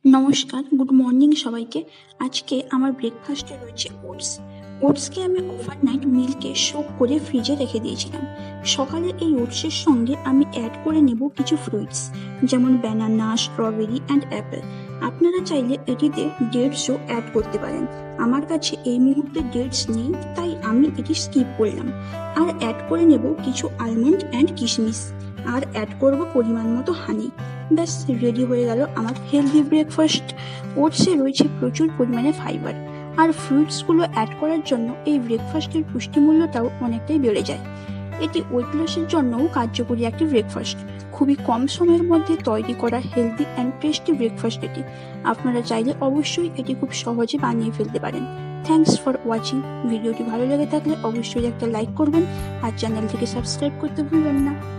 নমস্কার, good morning সবাইকে। আজকে আমার ব্রেকফাস্টে রয়েছে ওটস। ওটসকে আমি ওভারনাইট মিল্কে সোক করে ফ্রিজে রেখে দিয়েছিলাম। সকালে এই ওটসের সঙ্গে আমি অ্যাড করে নেব কিছু ফ্রুটস, যেমন ব্যানানা, স্ট্রবেরি অ্যান্ড অ্যাপেল। আপনারা চাইলে এটিতে ডেটসও অ্যাড করতে পারেন। আমার কাছে এই মুহূর্তে ডেটস নেই, তাই আমি এটি স্কিপ করলাম। আর অ্যাড করে নেব কিছু আলমন্ড অ্যান্ড কিশমিশ, আর অ্যাড করব পরিমাণ মতো হানি। ব্যাস, রেডি হয়ে গেল আমার হেলদি ব্রেকফাস্ট। ওটসে রয়েছে প্রচুর পরিমাণে ফাইবার, আর ফ্রুটসগুলো অ্যাড করার জন্য এই ব্রেকফাস্টের পুষ্টিমূল্যটাও অনেকটাই বেড়ে যায়। এটি ওয়েট লসের জন্যও কার্যকরী একটি ব্রেকফাস্ট। খুবই কম সময়ের মধ্যে তৈরি করা হেলদি অ্যান্ড টেস্টি ব্রেকফাস্ট এটি। আপনারা চাইলে অবশ্যই এটি খুব সহজে বানিয়ে ফেলতে পারেন। Thanks for watching. ভিডিওটি ভালো লেগে থাকলে অবশ্যই একটা লাইক করবেন, আর চ্যানেলটিকে সাবস্ক্রাইব করতে ভুলবেন না।